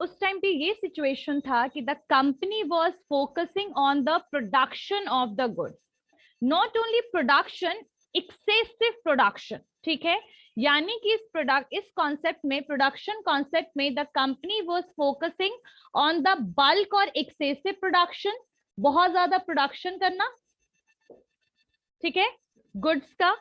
उस टाइम पे ये सिचुएशन था कि the company was focusing on the production of the goods, not only production, excessive production, ठीक है। यानी कि इस कॉन्सेप्ट में, प्रोडक्शन कॉन्सेप्ट में, the company was focusing on the bulk और एक्सेसिव प्रोडक्शन, बहुत ज्यादा प्रोडक्शन करना, ठीक है, गुड्स का।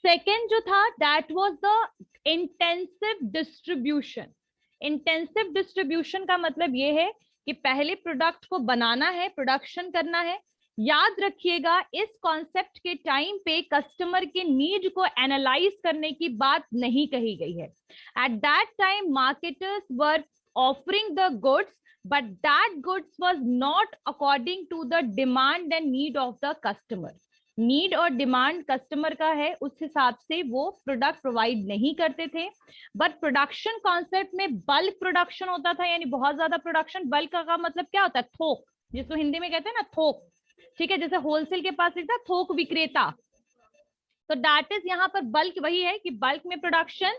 सेकेंड जो था that was the intensive distribution. Intensive distribution का मतलब ये है कि पहले प्रोडक्ट को बनाना है, प्रोडक्शन करना है। याद रखिएगा इस कॉन्सेप्ट के टाइम पे कस्टमर के नीड को एनालाइज करने की बात नहीं कही गई है। At that time marketers were offering the goods but that goods was not according to the demand and need of the customer. Need और डिमांड कस्टमर का है, उस हिसाब से वो प्रोडक्ट प्रोवाइड नहीं करते थे। बट प्रोडक्शन कॉन्सेप्ट में बल्क प्रोडक्शन होता था, यानी बहुत ज्यादा प्रोडक्शन। बल्क का मतलब क्या होता है? थोक, जिसको हिंदी में कहते हैं ना थोक, ठीक है। जैसे होलसेल के पास लिखता है थोक विक्रेता, तो दैट इज यहाँ पर बल्क वही है कि बल्क में प्रोडक्शन।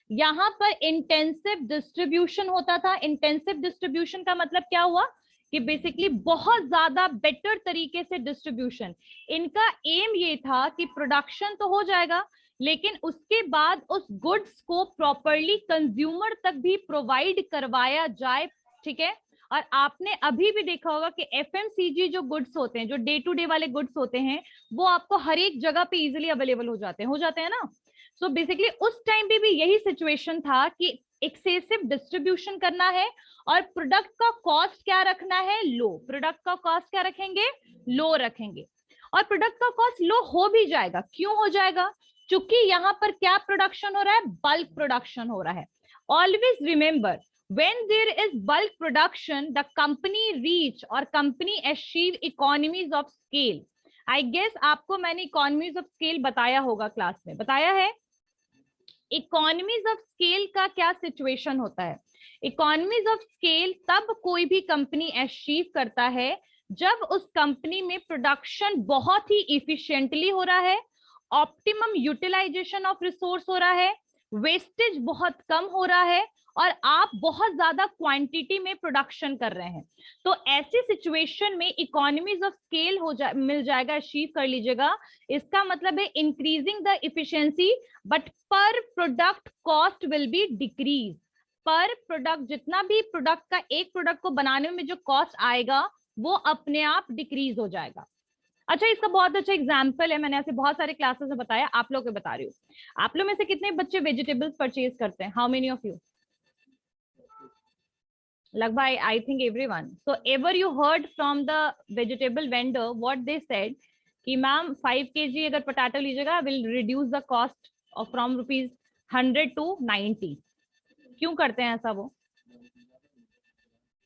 यहाँ पर इंटेंसिव डिस्ट्रीब्यूशन होता था। इंटेंसिव डिस्ट्रीब्यूशन का मतलब क्या हुआ कि बेसिकली बहुत ज्यादा बेटर तरीके से डिस्ट्रीब्यूशन। इनका एम ये था कि प्रोडक्शन तो हो जाएगा, लेकिन उसके बाद उस गुड्स को प्रॉपरली कंज्यूमर तक भी प्रोवाइड करवाया जाए, ठीक है। और आपने अभी भी देखा होगा कि एफएमसीजी जो गुड्स होते हैं, जो डे टू डे वाले गुड्स होते हैं, वो आपको हर एक जगह पे इजीली अवेलेबल हो जाते हैं ना। सो बेसिकली उस टाइम पे भी यही सिचुएशन था कि एक्सेसिव डिस्ट्रीब्यूशन करना है और प्रोडक्ट का कॉस्ट क्या रखना है? लो। प्रोडक्ट का कॉस्ट क्या रखेंगे? लो रखेंगे। और प्रोडक्ट का कॉस्ट लो हो भी जाएगा। क्यों हो जाएगा? क्योंकि यहाँ पर क्या प्रोडक्शन हो रहा है? बल्क प्रोडक्शन हो रहा है। Always remember, when there is bulk production, the company reach or company achieve economies of scale. I guess आपको मैंने economies of scale बताया होगा, क्लास में बताया है। इकोनॉमीज ऑफ स्केल का क्या सिचुएशन होता है? इकोनॉमीज ऑफ स्केल तब कोई भी कंपनी अचीव करता है जब उस कंपनी में प्रोडक्शन बहुत ही इफिशिएंटली हो रहा है, ऑप्टिमम यूटिलाइजेशन ऑफ रिसोर्स हो रहा है, वेस्टेज बहुत कम हो रहा है और आप बहुत ज्यादा क्वांटिटी में प्रोडक्शन कर रहे हैं। तो ऐसी सिचुएशन में इकोनॉमीज ऑफ स्केल मिल जाएगा, अचीव कर लीजिएगा। इसका मतलब है इंक्रीजिंग द इफिशिएंसी बट पर product cost will be decrease. पर प्रोडक्ट, जितना भी प्रोडक्ट का, एक प्रोडक्ट को बनाने में जो कॉस्ट आएगा वो अपने आप डिक्रीज हो जाएगा। अच्छा, इसका बहुत अच्छा एग्जांपल है, मैंने ऐसे बहुत सारे क्लासेस में बताया, आप लोग को बता रही हूँ। आप लोग में से कितने बच्चे वेजिटेबल्स परचेज करते हैं? How many of you? लगभग I think everyone. So ever you heard from the vegetable vendor what they said कि मैम 5 kg अगर पोटैटो लीजिएगा will reduce the cost of from ₹100 to 90। क्यों करते हैं ऐसा वो?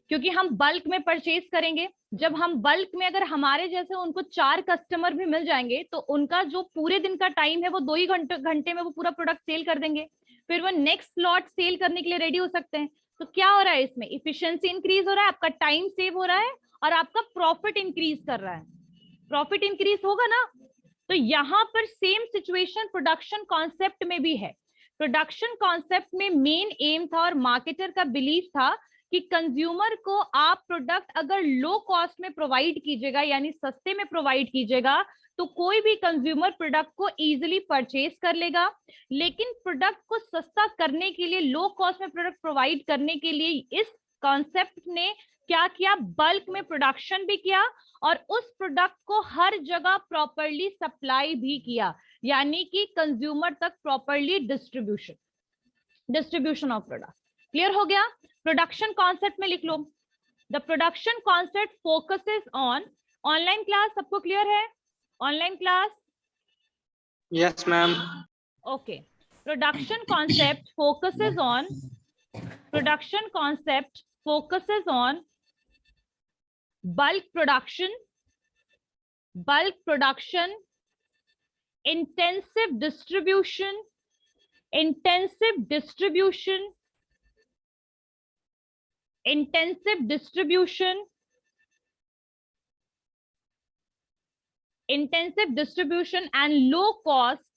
क्योंकि हम बल्क में परचेज करेंगे। जब हम बल्क में, अगर हमारे जैसे उनको 4 कस्टमर भी मिल जाएंगे तो उनका जो पूरे दिन का टाइम है वो 2 ही घंटे में वो पूरा प्रोडक्ट सेल कर देंगे। फिर वो नेक्स्ट लॉट सेल करने के लिए रेडी हो सकते हैं। तो क्या हो रहा है इसमें? इफिशिएंसी इंक्रीज हो रहा है, आपका टाइम सेव हो रहा है और आपका प्रॉफिट इंक्रीज कर रहा है। प्रॉफिट इंक्रीज होगा ना। तो यहाँ पर सेम सिचुएशन प्रोडक्शन कॉन्सेप्ट में भी है। प्रोडक्शन कॉन्सेप्ट में मेन एम था और मार्केटर का बिलीफ था कि कंज्यूमर को आप प्रोडक्ट अगर लो कॉस्ट में प्रोवाइड कीजिएगा, यानी सस्ते में प्रोवाइड कीजिएगा, तो कोई भी कंज्यूमर प्रोडक्ट को इजीली परचेज कर लेगा। लेकिन प्रोडक्ट को सस्ता करने के लिए, लो कॉस्ट में प्रोडक्ट प्रोवाइड करने के लिए इस कॉन्सेप्ट ने क्या किया? बल्क में प्रोडक्शन भी किया और उस प्रोडक्ट को हर जगह प्रॉपरली सप्लाई भी किया, यानी कि कंज्यूमर तक properly distribution of product. Clear हो गया? प्रोडक्शन कॉन्सेप्ट में लिख लो, the production concept focuses on. Online class सबको क्लियर है? Online class? Yes ma'am. Okay. Production concept focuses on, production concept focuses on bulk production, intensive distribution, intensive distribution, and low cost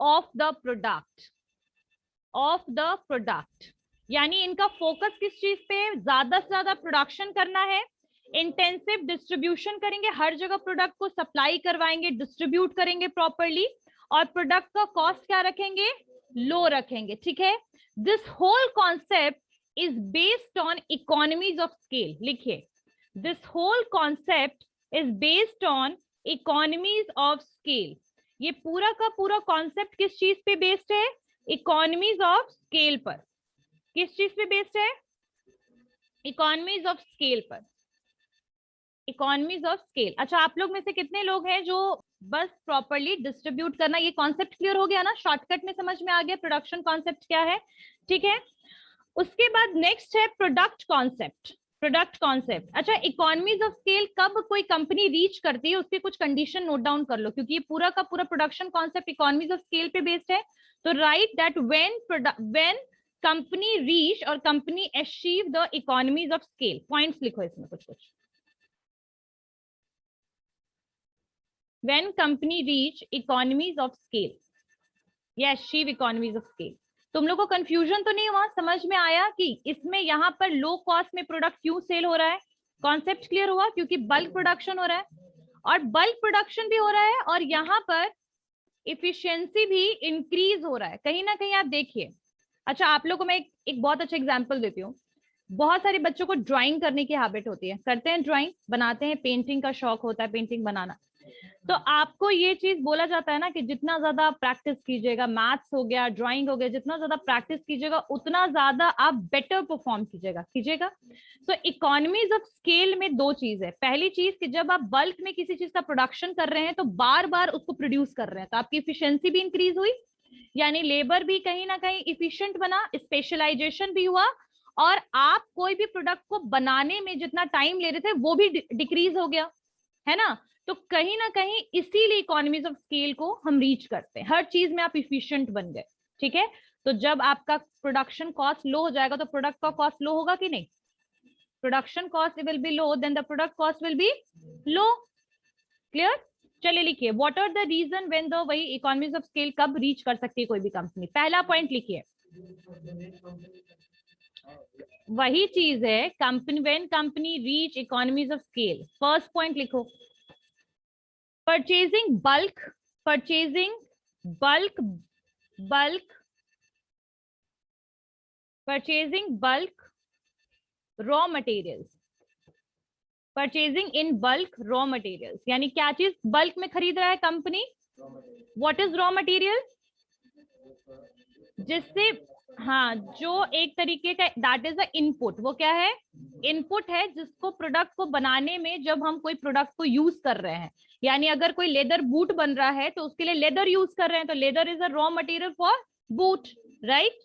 of the product, यानी इनका focus किस चीज पे है, ज्यादा से ज्यादा प्रोडक्शन करना है, इंटेंसिव डिस्ट्रीब्यूशन करेंगे, हर जगह प्रोडक्ट को सप्लाई करवाएंगे, डिस्ट्रीब्यूट करेंगे प्रॉपरली, और प्रोडक्ट का कॉस्ट क्या रखेंगे, लो रखेंगे, ठीक है। This whole concept is based on economies of scale, लिखिए, this whole concept is based on economies of scale. ये पूरा का पूरा कॉन्सेप्ट किस चीज पे बेस्ड है, इकोनॉमीज ऑफ स्केल पर। किस चीज पे बेस्ड है, इकोनॉमीज ऑफ स्केल पर, इकोनॉमीज ऑफ स्केल। अच्छा, आप लोग में से कितने लोग हैं जो बस प्रॉपरली डिस्ट्रीब्यूट करना, ये कॉन्सेप्ट क्लियर हो गया ना, शॉर्टकट में समझ में आ गया प्रोडक्शन कॉन्सेप्ट क्या है, ठीक है। उसके बाद नेक्स्ट है प्रोडक्ट कॉन्सेप्ट, प्रोडक्ट कॉन्सेप्ट। अच्छा, इकोनॉमीज ऑफ स्केल कब कोई कंपनी रीच करती है, उसके कुछ कंडीशन नोट डाउन कर लो, क्योंकि ये पूरा का पूरा production concept economies of scale पे बेस्ड है। तो write that when company reach और company achieve the economies of scale. Points लिखो इसमें कुछ कुछ। When company reach economies of scale या achieve economies of scale। तुम लोग को कंफ्यूजन तो नहीं हुआ, समझ में आया कि इसमें यहाँ पर लो कॉस्ट में प्रोडक्ट क्यों सेल हो रहा है, कॉन्सेप्ट क्लियर हुआ, क्योंकि बल्क प्रोडक्शन हो रहा है, और बल्क प्रोडक्शन भी हो रहा है और यहाँ पर इफिशियंसी भी इंक्रीज हो रहा है कहीं ना कहीं, आप देखिए। अच्छा, आप लोगों को मैं एक बहुत अच्छा एग्जाम्पल देती हूँ। बहुत सारे बच्चों को ड्राइंग करने की हैबिट होती है, करते हैं ड्राइंग, बनाते हैं, पेंटिंग का शौक होता है, पेंटिंग बनाना। तो आपको ये चीज बोला जाता है ना कि जितना ज्यादा प्रैक्टिस कीजिएगा, मैथ्स हो गया, ड्राइंग हो गया, जितना ज्यादा प्रैक्टिस कीजिएगा उतना ज्यादा आप बेटर परफॉर्म कीजिएगा। तो इकोनॉमीज ऑफ स्केल में दो चीज है। पहली चीज कि जब आप बल्क में किसी चीज का प्रोडक्शन कर रहे हैं तो बार बार उसको प्रोड्यूस कर रहे हैं, तो आपकी इफिशियंसी भी इंक्रीज हुई, यानी लेबर भी कहीं ना कहीं इफिशिएंट बना, स्पेशलाइजेशन भी हुआ, और आप कोई भी प्रोडक्ट को बनाने में जितना टाइम ले रहे थे वो भी डिक्रीज हो गया, है ना। तो कहीं ना कहीं इसीलिए इकोनॉमीज ऑफ स्केल को हम रीच करते हैं, हर चीज में आप इफिशिएंट बन गए, ठीक है। तो जब आपका प्रोडक्शन कॉस्ट लो हो जाएगा तो प्रोडक्ट का कॉस्ट लो होगा कि नहीं, production cost will be low, then the product cost will be low. Clear, चलिए लिखिए, what are the reason when the, वही इकोनॉमीज ऑफ स्केल कब रीच कर सकती है कोई भी कंपनी। पहला पॉइंट लिखिए, वही चीज है, company, when company reach economies of scale. First point लिखो, purchasing bulk purchasing bulk raw materials, purchasing in bulk raw materials, यानी क्या चीज बल्क में खरीद रहा है company, what is raw material, जिससे, हाँ, जो एक तरीके का दैट इज अ इनपुट, वो क्या है, इनपुट है, जिसको प्रोडक्ट को बनाने में जब हम कोई प्रोडक्ट को यूज कर रहे हैं, यानी अगर कोई लेदर बूट बन रहा है तो उसके लिए लेदर यूज कर रहे हैं, तो leather is a raw material for boot, right.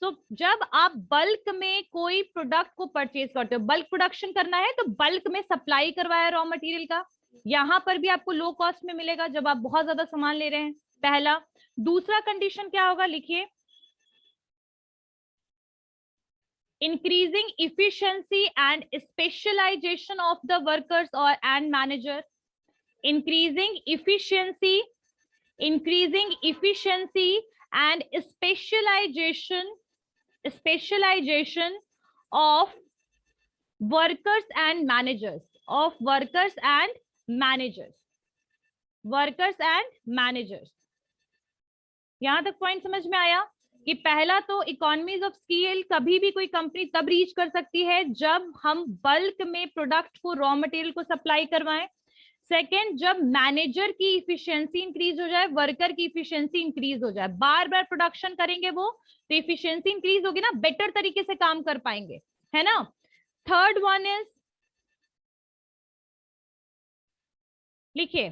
तो जब आप बल्क में कोई प्रोडक्ट को परचेज करते हो, बल्क प्रोडक्शन करना है तो बल्क में सप्लाई करवाया रॉ मटेरियल का, यहां पर भी आपको लो कॉस्ट में मिलेगा जब आप बहुत ज्यादा सामान ले रहे हैं, पहला। दूसरा कंडीशन क्या होगा, लिखिए, increasing efficiency and specialization of the workers or and manager, increasing efficiency and specialization of workers and managers, यहां तक पॉइंट समझ में आया कि पहला तो इकोनॉमीज ऑफ स्केल कभी भी कोई कंपनी तब रीच कर सकती है जब हम बल्क में प्रोडक्ट को, रॉ मटेरियल को सप्लाई करवाएं। सेकेंड, जब मैनेजर की इफिशियंसी इंक्रीज हो जाए, वर्कर की इफिशियंसी इंक्रीज हो जाए, बार बार प्रोडक्शन करेंगे वो तो इफिशियंसी इंक्रीज होगी ना, बेटर तरीके से काम कर पाएंगे, है ना। थर्ड वन इज, लिखिए,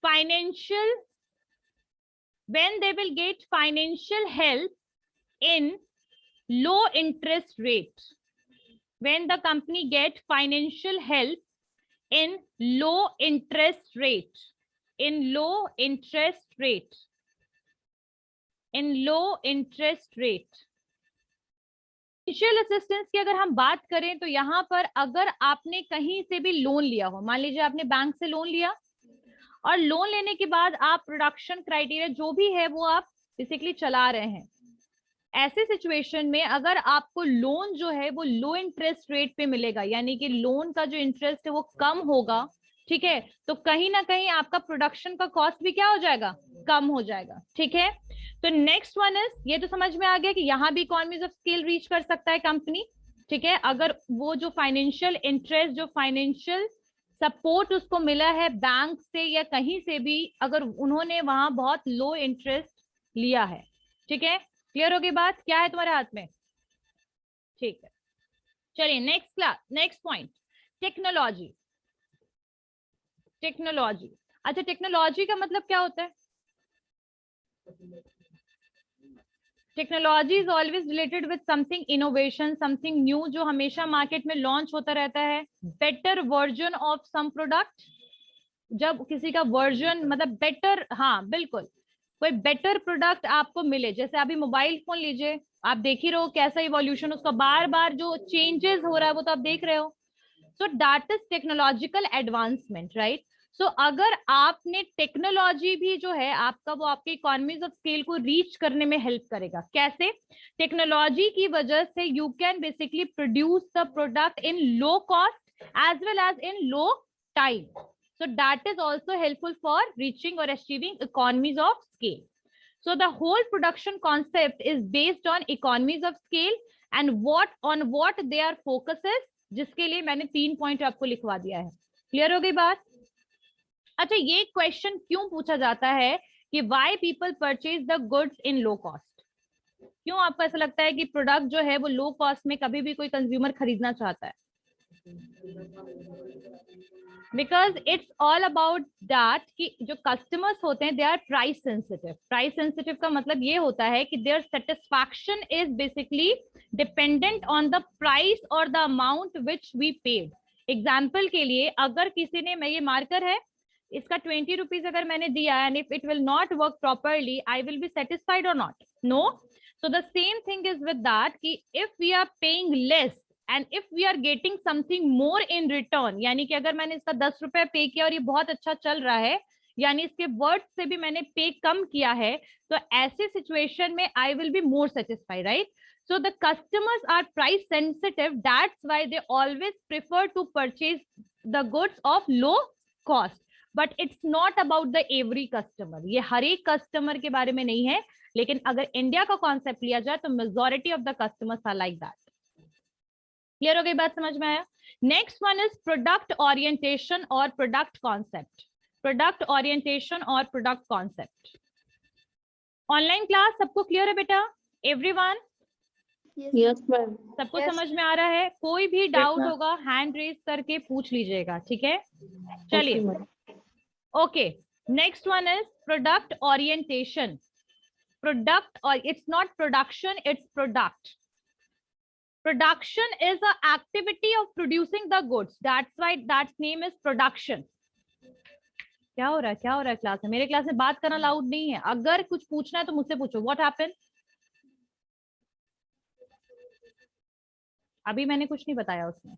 financial, when they will get financial help in low interest rate, when the company get financial help in low interest rate, financial assistance की अगर हम बात करें तो यहाँ पर अगर आपने कहीं से भी लोन लिया हो, मान लीजिए आपने बैंक से लोन लिया, और लोन लेने के बाद आप प्रोडक्शन क्राइटेरिया जो भी है वो आप बेसिकली चला रहे हैं, ऐसे सिचुएशन में अगर आपको लोन जो है वो लो इंटरेस्ट रेट पे मिलेगा, यानी कि लोन का जो इंटरेस्ट है वो कम होगा, ठीक है, तो कहीं ना कहीं आपका प्रोडक्शन का कॉस्ट भी क्या हो जाएगा, कम हो जाएगा, ठीक है। तो नेक्स्ट वन इज, ये तो समझ में आ गया कि यहाँ भी इकोनॉमीज ऑफ स्केल रीच कर सकता है कंपनी, ठीक है, अगर वो जो फाइनेंशियल इंटरेस्ट, जो फाइनेंशियल सपोर्ट उसको मिला है बैंक से या कहीं से भी, अगर उन्होंने वहां बहुत लो इंटरेस्ट लिया है, ठीक है। क्लियर होगी बात, क्या है तुम्हारे हाथ में, ठीक है। चलिए next class, next point, technology. Technology, अच्छा टेक्नोलॉजी का मतलब क्या होता है? Technology is always related with something innovation, something new जो हमेशा मार्केट में लॉन्च होता रहता है, better version of some product, जब किसी का वर्जन मतलब बेटर, हाँ बिल्कुल, कोई बेटर प्रोडक्ट आपको मिले, जैसे अभी मोबाइल फोन लीजिए, आप देख ही रहे हो कैसा इवोल्यूशन, उसका बार बार जो चेंजेस हो रहा है वो तो आप देख रहे हो। So that is technological advancement, right. So अगर आपने टेक्नोलॉजी भी जो है आपका, वो आपके इकोनॉमीज ऑफ स्केल को रीच करने में हेल्प करेगा, कैसे? टेक्नोलॉजी की वजह से you can basically produce the product in low cost as well as in low time, so that is also helpful for reaching or achieving economies of scale. So the whole production concept is based on economies of scale and what their focus is, जिसके लिए मैंने 3 point आपको लिखवा दिया है। Clear हो गई बात? अच्छा, ये क्वेश्चन क्यों पूछा जाता है कि why people purchase the goods in low cost? क्यों आपको ऐसा लगता है कि प्रोडक्ट जो है वो लो कॉस्ट में कभी भी कोई कंज्यूमर खरीदना चाहता है? Because it's all about that कि जो कस्टमर्स होते हैं they are price sensitive. Price sensitive का मतलब ये होता है कि their satisfaction is basically dependent on the price और the amount which we paid. Example के लिए, अगर किसी ने, मैं ये मार्कर है, इसका 20 रुपीज अगर मैंने दिया and if it will not work properly, I will be satisfied और not? No. So the same thing is with that कि if we are paying less and if we are getting something more in return, यानी कि अगर मैंने इसका 10 रुपए पे किया और ये बहुत अच्छा चल रहा है, यानी इसके वर्ड से भी मैंने पे कम किया है, तो ऐसे सिचुएशन में आई will be more satisfied, right. So the customers are price sensitive. That's why they always prefer to purchase the goods of low cost. But it's not about the every customer. ये हर एक customer के बारे में नहीं है, लेकिन अगर India का कॉन्सेप्ट लिया जाए तो majority of the customers are like that. Clear हो गई बात, समझ में आया? Next one is product orientation और प्रोडक्ट कॉन्सेप्ट। प्रोडक्ट ओरिएंटेशन और प्रोडक्ट कॉन्सेप्ट। ऑनलाइन क्लास सबको क्लियर है बेटा? एवरीवन? Yes ma'am. सबको समझ में आ रहा है? कोई भी डाउट होगा हैंड रेज करके पूछ लीजिएगा, ठीक है? चलिए, okay. Next one is product orientation. Product, और it's not production, it's product. Production is an activity of producing the goods. That's why that name is production. क्या हो रहा है, क्या हो रहा है क्लास में? मेरे क्लास में बात करना लाउड नहीं है, अगर कुछ पूछना है तो मुझसे पूछो। What happened? अभी मैंने कुछ नहीं बताया उसमें।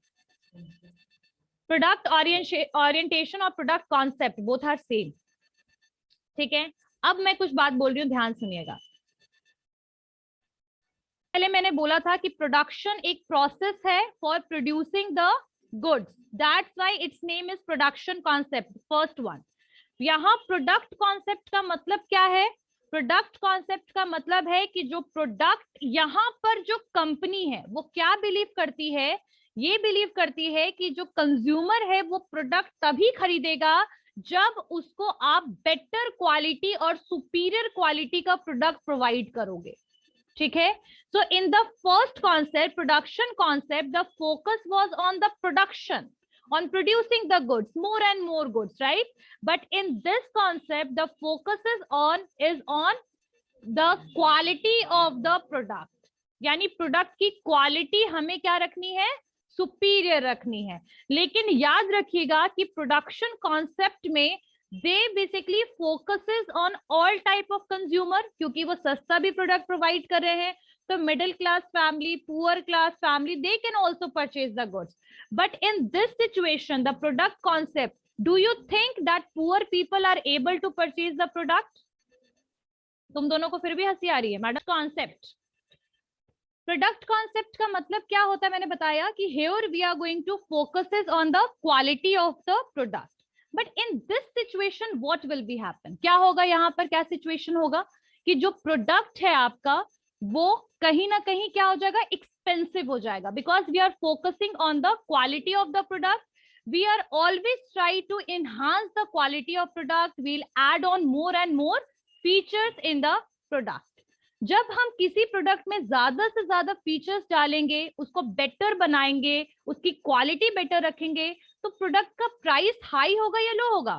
प्रोडक्ट ओरिएंटेशन और product concept both are same, ठीक है। अब मैं कुछ बात बोल रही हूँ, ध्यान सुनिएगा। पहले मैंने बोला था कि प्रोडक्शन एक प्रोसेस है for producing the goods, that's why it's name is production concept, first one. यहाँ प्रोडक्ट कॉन्सेप्ट का मतलब क्या है? प्रोडक्ट कॉन्सेप्ट का मतलब है कि जो प्रोडक्ट, यहाँ पर जो कंपनी है वो क्या बिलीव करती है? ये बिलीव करती है कि जो कंज्यूमर है वो प्रोडक्ट तभी खरीदेगा जब उसको आप बेटर क्वालिटी और सुपीरियर क्वालिटी का प्रोडक्ट प्रोवाइड करोगे, ठीक है। So in the first concept, production concept, the focus was on the production, on producing the goods, more and more goods, right? But in this concept, the focus is on the quality of the product. यानी product की quality हमें क्या रखनी है? Superior रखनी है। लेकिन याद रखिएगा कि प्रोडक्शन कॉन्सेप्ट में they basically focuses on all type of consumer, क्योंकि वो सस्ता भी प्रोडक्ट प्रोवाइड कर रहे हैं, तो middle class family, poor class family, they can also purchase the goods. But in this situation, the product concept, do you think that poor people are able to purchase the product? तुम दोनों को फिर भी हंसी आ रही है madam? Concept product concept का मतलब क्या होता है, मैंने बताया कि here we are going to focuses on the quality of the product, but in this situation what will be happen, क्या होगा यहाँ पर, क्या सिचुएशन होगा कि जो प्रोडक्ट है आपका वो कहीं ना कहीं क्या हो जाएगा, एक्सपेंसिव हो जाएगा, because we are focusing on the quality of the product. We are always try to enhance the quality of product. We'll add on more and more features in the product. जब हम किसी product में ज्यादा से ज्यादा features डालेंगे, उसको better बनाएंगे, उसकी क्वालिटी बेटर रखेंगे, तो प्रोडक्ट का प्राइस हाई होगा या लो होगा?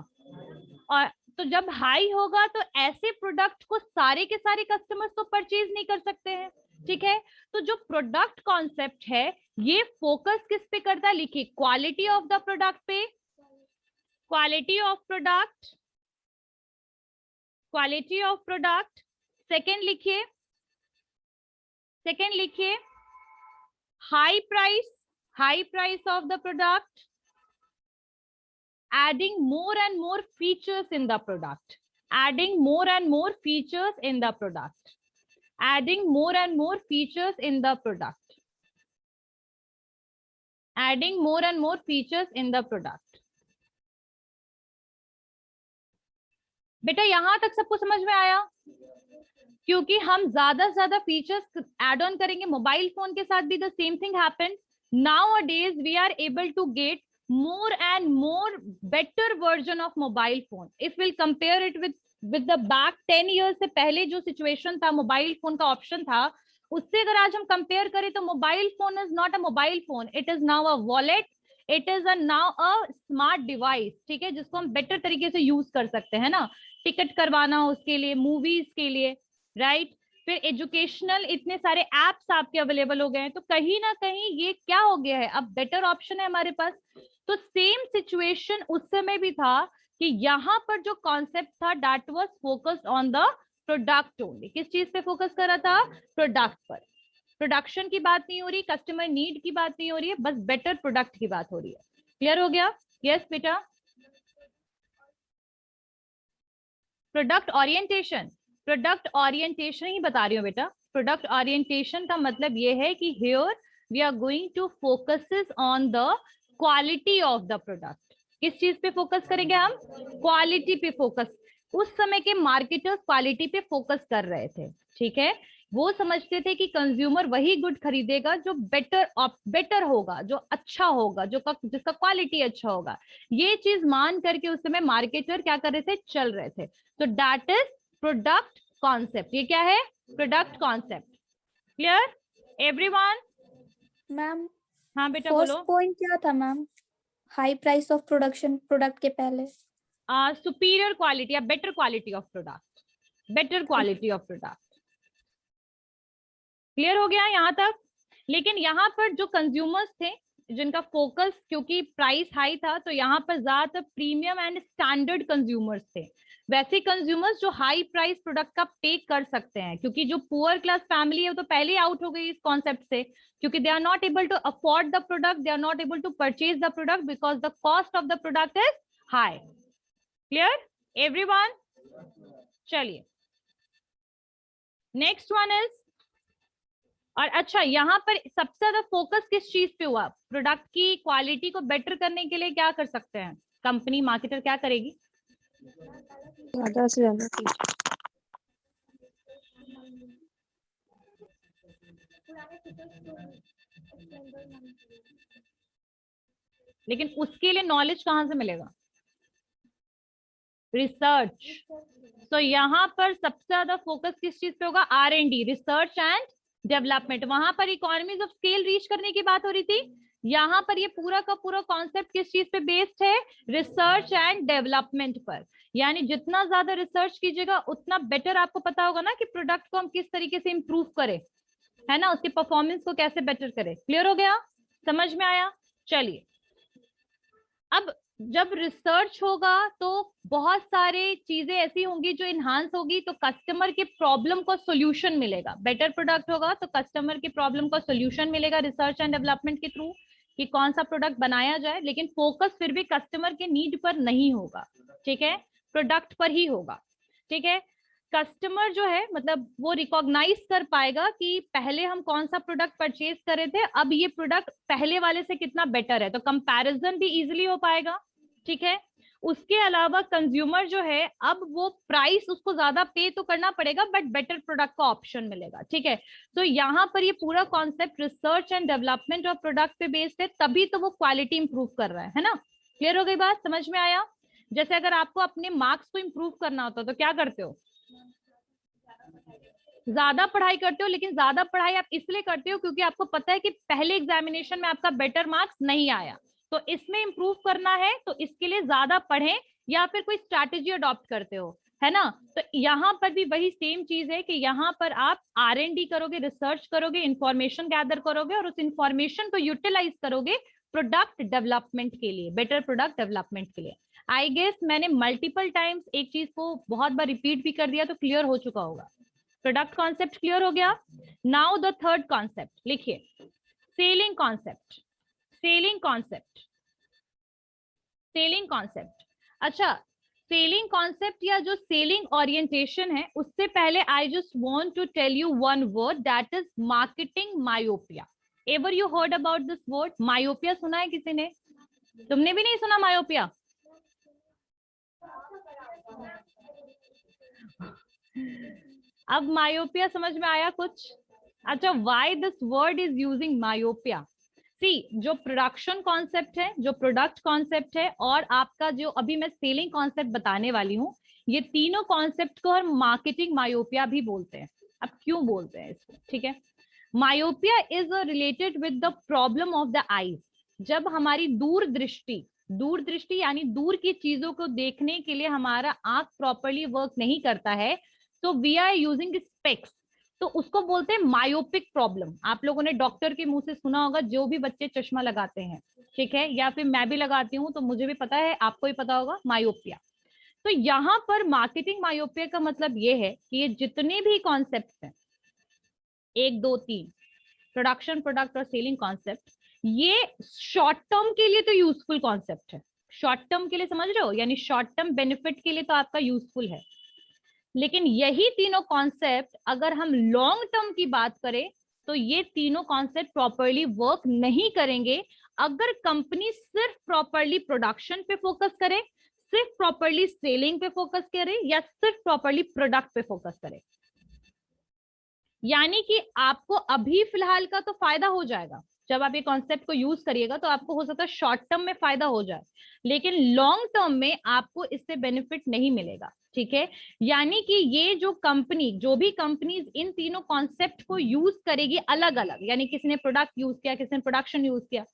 और तो जब हाई होगा तो ऐसे प्रोडक्ट को सारे के सारे कस्टमर्स तो परचेज नहीं कर सकते हैं, ठीक है? तो जो प्रोडक्ट कॉन्सेप्ट है ये फोकस किस पे करता है, लिखिए क्वालिटी ऑफ द प्रोडक्ट पे, quality of product, quality of product. Second लिखिए, सेकेंड लिखिए high price of the product, adding more and more features in the product, adding more and more features in the product, adding more and more features in the product, adding more and more features in the product. बेटा यहां तक सबको समझ में आया? क्योंकि हम ज्यादा से ज्यादा फीचर्स एड ऑन करेंगे, मोबाइल फोन के साथ भी the same thing happened. Nowadays we are able to get more and more better version of mobile phone. If we'll compare it with the back 10 years से पहले जो situation था, mobile phone का option था, उससे अगर आज हम कंपेयर करें तो mobile phone is not a mobile phone, it is now a wallet, it is now a smart device, ठीक है, जिसको हम बेटर तरीके से यूज कर सकते हैं ना, टिकट करवाना उसके लिए, मूवीज के लिए, राइट? फिर एजुकेशनल इतने सारे एप्स आपके अवेलेबल हो गए हैं, तो कहीं ना कहीं ये क्या हो गया है, अब बेटर ऑप्शन है हमारे पास. तो सेम सिचुएशन उस समय भी था कि यहाँ पर जो कॉन्सेप्ट था that was focused on the product only. किस चीज पे फोकस कर रहा था? प्रोडक्ट पर. प्रोडक्शन की बात नहीं हो रही, कस्टमर नीड की बात नहीं हो रही है, बस बेटर प्रोडक्ट की बात हो रही है. क्लियर हो गया? यस बेटा. प्रोडक्ट ओरिएंटेशन, प्रोडक्ट ओरिएंटेशन ही बता रही हूँ बेटा. प्रोडक्ट ओरिएंटेशन का मतलब ये है कि here we are going to focuses on the quality of the product. किस चीज पे फोकस करेंगे हम? क्वालिटी पे फोकस. उस समय के मार्केटर्स क्वालिटी पे फोकस कर रहे थे, ठीक है, वो समझते थे कि कंज्यूमर वही गुड खरीदेगा जो बेटर होगा, जो अच्छा होगा, जिसका क्वालिटी अच्छा होगा. ये चीज मान करके उस समय मार्केटर क्या कर रहे थे, चल रहे थे. तो दैट इज प्रोडक्ट कॉन्सेप्ट. ये क्या है? Product concept. Clear everyone? Ma'am हाँ बेटा फर्स्ट बोलो. पॉइंट क्या था ma'am? High price of production, product के पहले सुपीरियर क्वालिटी या better quality of product, better quality of product. Clear हो गया यहाँ तक? लेकिन यहाँ पर जो कंज्यूमर्स थे जिनका फोकस, क्योंकि प्राइस हाई था, तो यहाँ पर ज्यादातर प्रीमियम एंड स्टैंडर्ड कंज्यूमर्स थे. वैसे कंज्यूमर्स जो हाई प्राइस प्रोडक्ट का पे कर सकते हैं, क्योंकि जो पुअर क्लास फैमिली है वो तो पहले ही आउट हो गई इस कॉन्सेप्ट से, क्योंकि they are not able to afford the product, they are not able to purchase the product because the cost of the product is high. Clear everyone? चलिए नेक्स्ट वन इज, और अच्छा यहाँ पर सबसे ज्यादा फोकस किस चीज पे हुआ? प्रोडक्ट की क्वालिटी को बेटर करने के लिए क्या कर सकते हैं कंपनी, मार्केटर क्या करेगी? ज्यादा से ज्यादा लेकिन उसके लिए नॉलेज कहाँ से मिलेगा? रिसर्च. तो यहाँ पर सबसे ज्यादा फोकस किस चीज पे होगा? R&D, research and development. वहां पर इकोनॉमीज ऑफ स्केल रीच करने की बात हो रही थी, यहाँ पर ये पूरा का पूरा कॉन्सेप्ट किस चीज पे बेस्ड है? रिसर्च एंड डेवलपमेंट पर. यानी जितना ज्यादा रिसर्च कीजिएगा उतना बेटर आपको पता होगा ना कि प्रोडक्ट को हम किस तरीके से इंप्रूव करें, है ना, उसके परफॉर्मेंस को कैसे बेटर करें. क्लियर हो गया? समझ में आया? चलिए अब जब रिसर्च होगा तो बहुत सारे चीजें ऐसी होंगी जो इन्हांस होगी, तो कस्टमर के प्रॉब्लम को सॉल्यूशन मिलेगा. बेटर प्रोडक्ट होगा तो कस्टमर के प्रॉब्लम को सॉल्यूशन मिलेगा रिसर्च एंड डेवलपमेंट के थ्रू कि कौन सा प्रोडक्ट बनाया जाए, लेकिन फोकस फिर भी कस्टमर के नीड पर नहीं होगा, ठीक है, प्रोडक्ट पर ही होगा. ठीक है, कस्टमर जो है मतलब वो रिकॉग्नाइज कर पाएगा कि पहले हम कौन सा प्रोडक्ट परचेज कर रहे थे, अब ये प्रोडक्ट पहले वाले से कितना बेटर है, तो कंपैरिजन भी इजीली हो पाएगा। ठीक है, उसके अलावा कंज्यूमर जो है अब वो प्राइस उसको ज्यादा पे तो करना पड़ेगा बट बेटर प्रोडक्ट का ऑप्शन मिलेगा। ठीक है, तो यहाँ पर ये पूरा concept research and development of product पे बेस्ड है, तभी तो वो क्वालिटी इंप्रूव कर रहा है ना। क्लियर हो गई बात, समझ में आया? जैसे अगर आपको अपने मार्क्स को इंप्रूव करना होता तो क्या करते हो? ज्यादा पढ़ाई करते हो, लेकिन ज्यादा पढ़ाई आप इसलिए करते हो क्योंकि आपको पता है कि पहले एग्जामिनेशन में आपका बेटर मार्क्स नहीं आया, तो इसमें इंप्रूव करना है तो इसके लिए ज्यादा पढ़ें या फिर कोई स्ट्रैटेजी अडॉप्ट करते हो, है ना। तो यहाँ पर भी वही सेम चीज है कि यहाँ पर आप R&D करोगे, रिसर्च करोगे, इंफॉर्मेशन गैदर करोगे और उस इंफॉर्मेशन को यूटिलाइज करोगे प्रोडक्ट डेवलपमेंट के लिए, बेटर प्रोडक्ट डेवलपमेंट के लिए। आई गेस मैंने मल्टीपल टाइम्स एक चीज को बहुत बार रिपीट भी कर दिया तो क्लियर हो चुका होगा। प्रोडक्ट कॉन्सेप्ट क्लियर हो गया। नाउ द थर्ड कॉन्सेप्ट लिखिए, selling concept. Selling concept, selling concept. अच्छा, सेलिंग कॉन्सेप्ट या जो सेलिंग ओरिएंटेशन है, उससे पहले I just want to tell you one word, that is marketing myopia. Ever you heard about this word myopia? सुना है किसी ने? तुमने भी नहीं सुना मायोपिया? अब मायोपिया समझ में आया कुछ? अच्छा, why this word is using myopia? See, जो प्रोडक्शन कॉन्सेप्ट है, जो प्रोडक्ट कॉन्सेप्ट है और आपका जो अभी मैं सेलिंग कॉन्सेप्ट बताने वाली हूँ, ये तीनों कॉन्सेप्ट को हम मार्केटिंग मायोपिया भी बोलते हैं। अब क्यों बोलते हैं इसको? ठीक है, myopia is related with the problem of the eyes. जब हमारी दूरदृष्टि, दूरदृष्टि यानी दूर की चीजों को देखने के लिए हमारा आंख प्रॉपरली वर्क नहीं करता है, तो वी आर यूजिंग स्पेक्स, तो उसको बोलते हैं मायोपिक प्रॉब्लम। आप लोगों ने डॉक्टर के मुंह से सुना होगा, जो भी बच्चे चश्मा लगाते हैं, ठीक है, या फिर मैं भी लगाती हूँ तो मुझे भी पता है, आपको भी पता होगा, मायोपिया। तो यहाँ पर मार्केटिंग मायोपिया का मतलब ये है कि ये जितने भी कॉन्सेप्ट हैं, 1 2 3 प्रोडक्शन, प्रोडक्ट और सेलिंग कॉन्सेप्ट, ये शॉर्ट टर्म के लिए तो यूजफुल कॉन्सेप्ट है। शॉर्ट टर्म के लिए समझ रहे हो, यानी शॉर्ट टर्म बेनिफिट के लिए तो आपका यूजफुल है। लेकिन यही तीनों कॉन्सेप्ट अगर हम लॉन्ग टर्म की बात करें तो ये तीनों कॉन्सेप्ट प्रॉपरली वर्क नहीं करेंगे अगर कंपनी सिर्फ प्रॉपरली प्रोडक्शन पे फोकस करे, सिर्फ प्रॉपरली सेलिंग पे फोकस करे या सिर्फ प्रॉपरली प्रोडक्ट पे फोकस करे। यानी कि आपको अभी फिलहाल का तो फायदा हो जाएगा, जब आप ये कॉन्सेप्ट को यूज करिएगा तो आपको हो सकता है शॉर्ट टर्म में फायदा हो जाए, लेकिन लॉन्ग टर्म में आपको इससे बेनिफिट नहीं मिलेगा। ठीक है, यानी कि ये जो कंपनी, जो भी कंपनीज इन तीनों कॉन्सेप्ट को यूज करेगी अलग अलग, यानी किसी ने प्रोडक्ट यूज किया, किसी ने प्रोडक्शन यूज किया,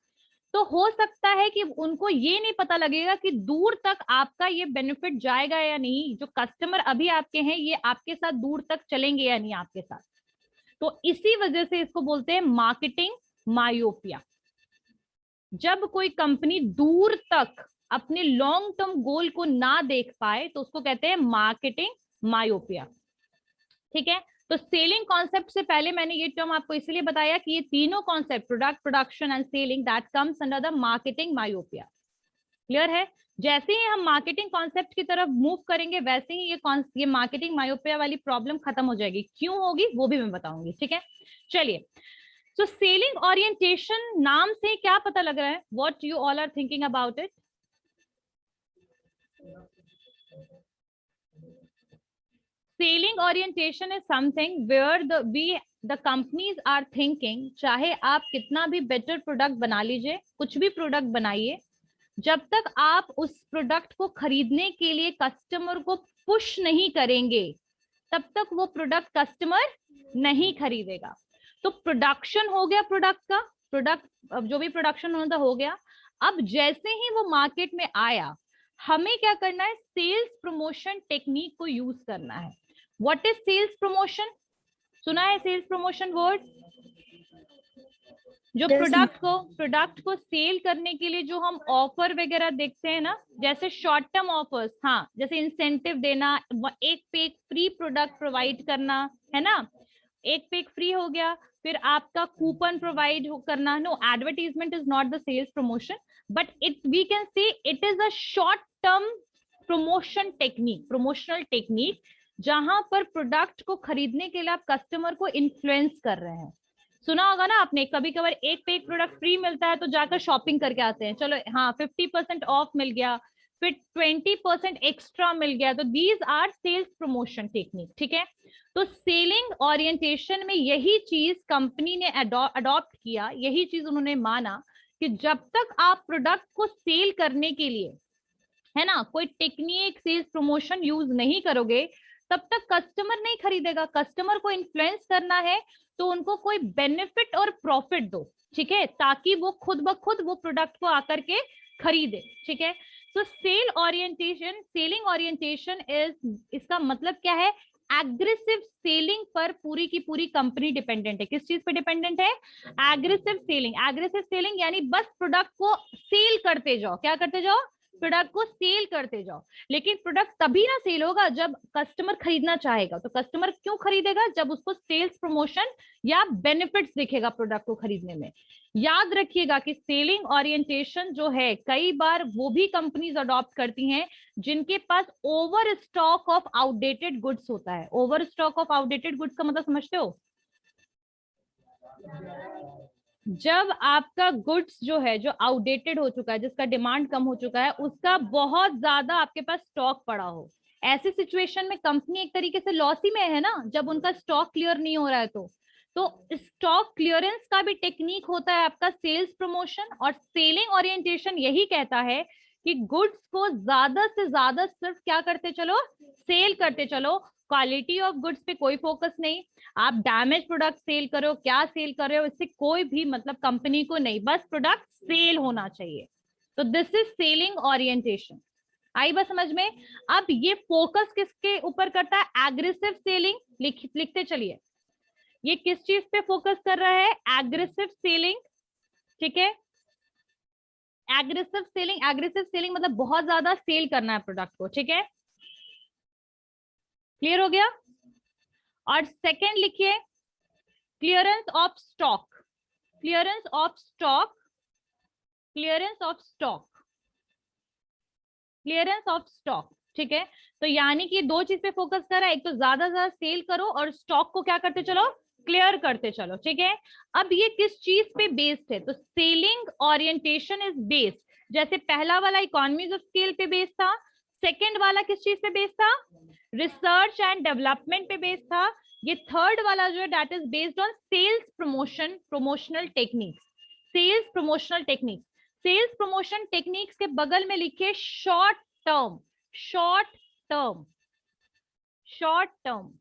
तो हो सकता है कि उनको ये नहीं पता लगेगा कि दूर तक आपका ये बेनिफिट जाएगा या नहीं, जो कस्टमर अभी आपके हैं ये आपके साथ दूर तक चलेंगे या नहीं आपके साथ। तो इसी वजह से इसको बोलते हैं मार्केटिंग मायोपिया। जब कोई कंपनी दूर तक अपने लॉन्ग टर्म गोल को ना देख पाए तो उसको कहते हैं मार्केटिंग मायोपिया। ठीक है, तो सेलिंग कॉन्सेप्ट से पहले मैंने ये टर्म आपको इसलिए बताया कि ये तीनों concept, product, production and selling, that comes under the marketing myopia. Clear है? जैसे ही हम मार्केटिंग कॉन्सेप्ट की तरफ मूव करेंगे वैसे ही ये मार्केटिंग मायोपिया वाली प्रॉब्लम खत्म हो जाएगी। क्यों होगी वो भी मैं बताऊंगी। ठीक है, चलिए। So सेलिंग ओरिएंटेशन नाम से क्या पता लग रहा है? What you all are thinking about it? Selling orientation is something where the companies are thinking, चाहे आप कितना भी बेटर प्रोडक्ट बना लीजिए, कुछ भी प्रोडक्ट बनाइए, जब तक आप उस प्रोडक्ट को खरीदने के लिए कस्टमर को पुश नहीं करेंगे तब तक वो प्रोडक्ट कस्टमर नहीं खरीदेगा। तो प्रोडक्शन हो गया प्रोडक्ट का, प्रोडक्ट जो भी प्रोडक्शन होना था हो गया। अब जैसे ही वो मार्केट में आया, हमें क्या करना है? सेल्स प्रमोशन टेक्निक को यूज करना है। What is sales promotion? सुना है सेल्स प्रमोशन वर्ड? जो प्रोडक्ट को सेल करने के लिए जो हम ऑफर वगैरह देखते हैं ना, जैसे शॉर्ट टर्म ऑफर्स, हाँ, जैसे इंसेंटिव देना, एक पे एक फ्री प्रोडक्ट प्रोवाइड करना, है ना, एक पे एक फ्री हो गया, फिर आपका कूपन प्रोवाइड करना। No, advertisement is not the sales promotion, but we can say it is a short term promotion technique, promotional technique, जहां पर प्रोडक्ट को खरीदने के लिए आप कस्टमर को इन्फ्लुएंस कर रहे हैं। सुना होगा ना आपने, कभी कभार एक पे एक प्रोडक्ट फ्री मिलता है तो जाकर शॉपिंग करके आते हैं, चलो हाँ 50% ऑफ मिल गया, फिर 20% एक्स्ट्रा मिल गया, तो these are sales promotion technique, ठीक है। तो सेलिंग ओरिएंटेशन में यही चीज कंपनी ने अडॉप्ट किया, यही चीज उन्होंने माना कि जब तक आप प्रोडक्ट को सेल करने के लिए, है ना, कोई टेक्निक सेल्स प्रमोशन यूज नहीं करोगे तब तक कस्टमर नहीं खरीदेगा। कस्टमर को इन्फ्लुएंस करना है तो उनको कोई बेनिफिट और प्रॉफिट दो, ठीक है, ताकि वो खुद ब खुद वो प्रोडक्ट को आकर के खरीदे, ठीक है। तो सेलिंग ओरिएंटेशन इज, इसका मतलब क्या है, एग्रेसिव सेलिंग पर पूरी की पूरी कंपनी डिपेंडेंट है। किस चीज पे डिपेंडेंट है? Aggressive selling. एग्रेसिव सेलिंग यानी बस प्रोडक्ट को सेल करते जाओ, क्या करते जाओ? प्रोडक्ट को सेल करते जाओ। लेकिन प्रोडक्ट तभी ना सेल होगा जब कस्टमर खरीदना चाहेगा। तो कस्टमर क्यों खरीदेगा? जब उसको सेल्स प्रमोशन या बेनिफिट्स दिखेगा प्रोडक्ट को खरीदने में। याद रखिएगा कि सेलिंग ओरिएंटेशन जो है कई बार वो भी कंपनीज अडॉप्ट करती हैं जिनके पास over stock of outdated goods होता है। Over stock of outdated goods का मतलब समझते हो? जब आपका गुड्स जो है, जो आउटडेटेड हो चुका है, जिसका डिमांड कम हो चुका है, उसका बहुत ज्यादा आपके पास स्टॉक पड़ा हो, ऐसी सिचुएशन में कंपनी एक तरीके से लॉस ही में है ना, जब उनका स्टॉक क्लियर नहीं हो रहा है। तो स्टॉक क्लियरेंस का भी टेक्निक होता है आपका सेल्स प्रमोशन। और सेलिंग ओरिएंटेशन यही कहता है कि गुड्स को ज्यादा से ज्यादा सिर्फ क्या करते चलो? सेल करते चलो। क्वालिटी ऑफ गुड्स पे कोई फोकस नहीं। आप डैमेज प्रोडक्ट सेल करो, क्या सेल कर रहे हो, इससे कोई भी मतलब कंपनी को नहीं, बस प्रोडक्ट सेल होना चाहिए। तो दिस इज सेलिंग ओरिएंटेशन। आई बात समझ में? अब ये फोकस किसके ऊपर करता है? Aggressive selling. लिखते चलिए, ये किस चीज पे फोकस कर रहा है? एग्रेसिव सेलिंग, ठीक है। एग्रेसिव सेलिंग मतलब बहुत ज्यादा सेल करना है प्रोडक्ट को, ठीक है। क्लियर हो गया? और सेकंड लिखिए, clearance of stock. Clearance of stock, clearance of stock, clearance of stock, ठीक है। तो यानी कि दो चीज पे फोकस कर रहा है, एक तो ज्यादा ज्यादा सेल करो और स्टॉक को क्या करते चलो? क्लियर करते चलो, ठीक है। अब ये किस चीज पे बेस्ड है? तो सेलिंग ओरिएंटेशन इज बेस्ड, जैसे पहला वाला इकोनॉमीज ऑफ स्केल पे बेस्ड था, सेकंड वाला किस चीज पे बेस्ड था? रिसर्च एंड डेवलपमेंट पे बेस्ड था। ये थर्ड वाला जो है that is based on sales promotion, promotional techniques. Sales promotional techniques, sales promotion techniques के बगल में लिखिए short term. Short term, short term.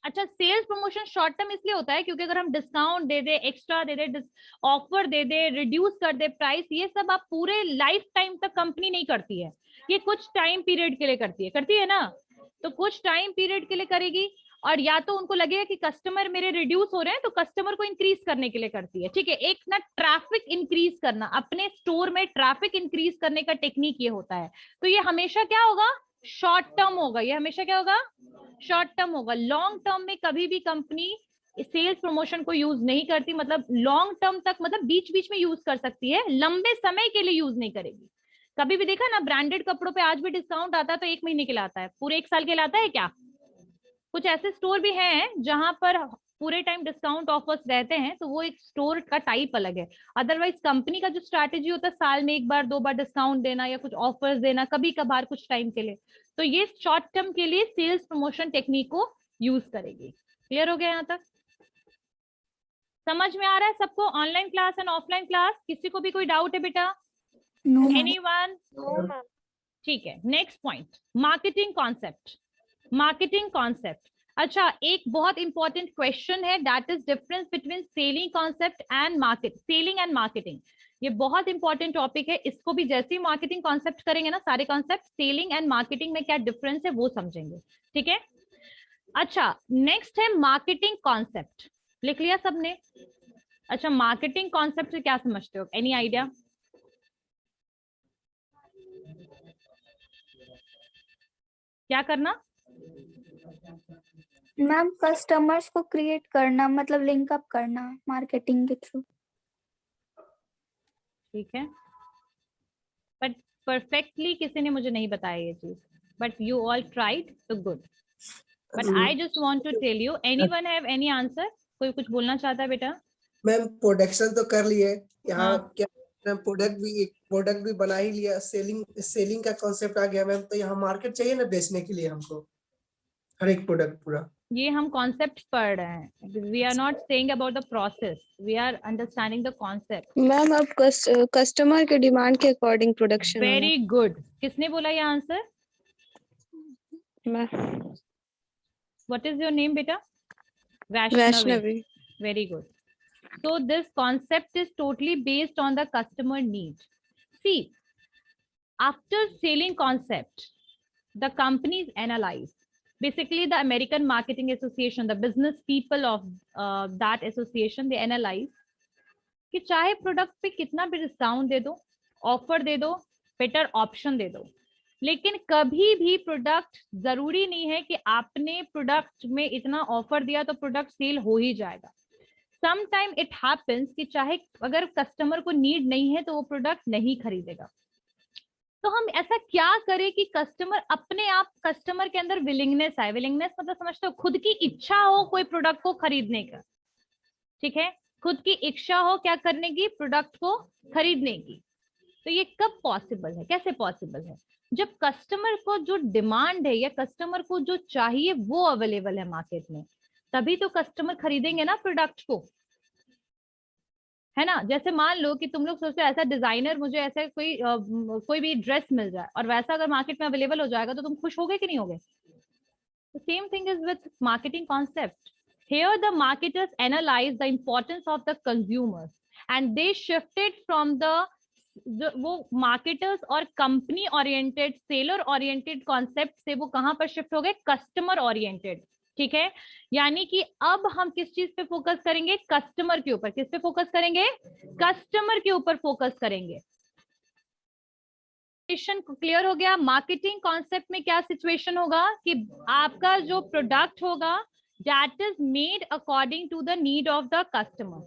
अच्छा, सेल्स प्रमोशन शॉर्ट टर्म इसलिए होता है क्योंकि अगर हम डिस्काउंट दे दे, एक्स्ट्रा दे दे, ऑफर दे दे, रिड्यूस कर दे प्राइस, ये सब आप पूरे लाइफ टाइम तक कंपनी नहीं करती है, ये कुछ टाइम पीरियड के लिए करती है ना। तो कुछ टाइम पीरियड के लिए करेगी, और या तो उनको लगेगा कि कस्टमर मेरे रिड्यूस हो रहे हैं तो कस्टमर को इंक्रीज करने के लिए करती है, ठीक है। एक ना ट्रैफिक इंक्रीज करना, अपने स्टोर में ट्रैफिक इंक्रीज करने का टेक्निक ये होता है। तो ये हमेशा क्या होगा? शॉर्ट टर्म होगा। ये हमेशा क्या होगा? शॉर्ट टर्म होगा। लॉन्ग टर्म में कभी भी कंपनी सेल्स प्रमोशन को यूज नहीं करती, मतलब लॉन्ग टर्म तक, मतलब बीच बीच में यूज कर सकती है, लंबे समय के लिए यूज नहीं करेगी। कभी भी देखा ना, ब्रांडेड कपड़ों पे आज भी डिस्काउंट आता है तो 1 महीने के लिए आता है, पूरे 1 साल के लिए आता है क्या? कुछ ऐसे स्टोर भी हैं जहां पर पूरे टाइम डिस्काउंट ऑफर्स रहते हैं, तो वो एक स्टोर का टाइप अलग है। अदरवाइज कंपनी का जो स्ट्रैटेजी होता है साल में 1 बार 2 बार डिस्काउंट देना या कुछ ऑफर्स देना, कभी कभार कुछ टाइम के लिए, तो ये शॉर्ट टर्म के लिए सेल्स प्रमोशन टेक्निक को यूज करेगी। क्लियर हो गया? यहाँ तक समझ में आ रहा है सबको? Online class and offline class, किसी को भी कोई डाउट है बेटा? No ma'am. एनीवन? ठीक है, next point, marketing concept. Marketing concept, अच्छा, एक बहुत इंपॉर्टेंट क्वेश्चन है, that is difference between selling concept and market, selling and marketing. ये बहुत इंपॉर्टेंट टॉपिक है, इसको भी जैसे ही मार्केटिंग कॉन्सेप्ट करेंगे ना, सारे कॉन्सेप्ट सेलिंग एंड मार्केटिंग में क्या डिफरेंस है वो समझेंगे, ठीक है। अच्छा, नेक्स्ट है मार्केटिंग कॉन्सेप्ट। लिख लिया सबने? अच्छा, मार्केटिंग कॉन्सेप्ट से क्या समझते हो? Any idea? क्या करना? मैम कस्टमर्स को क्रिएट करना, मतलब लिंक अप करना मार्केटिंग के थ्रू। ठीक है, बट परफेक्टली किसी ने मुझे नहीं बताया ये चीज। but you all tried so good. But I just want to tell you, anyone have any answer? कोई कुछ बोलना चाहता है बेटा? मैम प्रोडक्शन तो कर लिए यहाँ हाँ। क्या प्रोडक्ट भी बना ही लिया, सेलिंग का कॉन्सेप्ट आ गया मैम, तो यहाँ मार्केट चाहिए ना बेचने के लिए हमको हर एक प्रोडक्ट पूरा। ये हम कॉन्सेप्ट पढ़ रहे हैं, we are not saying about the process, we are understanding the concept. Ma'am अब कस्टमर के डिमांड के अकॉर्डिंग प्रोडक्शन। वेरी गुड, किसने बोला ये answer? What is your name बेटा? Vaishnavi. Very good. So this concept is totally based on the customer need. See, after selling concept, the companies analyze. Basically, the American Marketing Association, the business people of that association, they analyze कि चाहे product पे कितना भी discount दे दो, offer दे दो, better option दे दो, लेकिन कभी भी प्रोडक्ट जरूरी नहीं है कि आपने प्रोडक्ट में इतना ऑफर दिया तो प्रोडक्ट सेल हो ही जाएगा। समटाइम इट हैपेंस कि चाहे अगर कस्टमर को नीड नहीं है तो वो प्रोडक्ट नहीं खरीदेगा। तो हम ऐसा क्या करें कि कस्टमर अपने आप, कस्टमर के अंदर विलिंगनेस आए। विलिंगनेस मतलब समझते हो, खुद की इच्छा हो कोई प्रोडक्ट को खरीदने का, ठीक है, खुद की इच्छा हो क्या करने की, प्रोडक्ट को खरीदने की। तो ये कब पॉसिबल है, कैसे पॉसिबल है? जब कस्टमर को जो डिमांड है या कस्टमर को जो चाहिए वो अवेलेबल है मार्केट में, तभी तो कस्टमर खरीदेंगे ना प्रोडक्ट को, है ना। जैसे मान लो कि तुम लोग सोचते हो ऐसा डिजाइनर, मुझे ऐसा कोई भी ड्रेस मिल जाए और वैसा अगर मार्केट में अवेलेबल हो जाएगा तो तुम खुश होगे कि नहीं होगे? Same thing is with marketing concept. Here the marketers analyze the importance of the consumers and they shifted from वो मार्केटर्स और company oriented, seller oriented concept से वो कहां पर शिफ्ट हो गए? कस्टमर ओरिएंटेड, ठीक है। यानी कि अब हम किस चीज पे फोकस करेंगे? कस्टमर के ऊपर। किस पे फोकस करेंगे? कस्टमर के ऊपर फोकस करेंगे। क्लियर हो गया? मार्केटिंग कॉन्सेप्ट में क्या सिचुएशन होगा कि आपका जो प्रोडक्ट होगा that is made according to the need of the customer.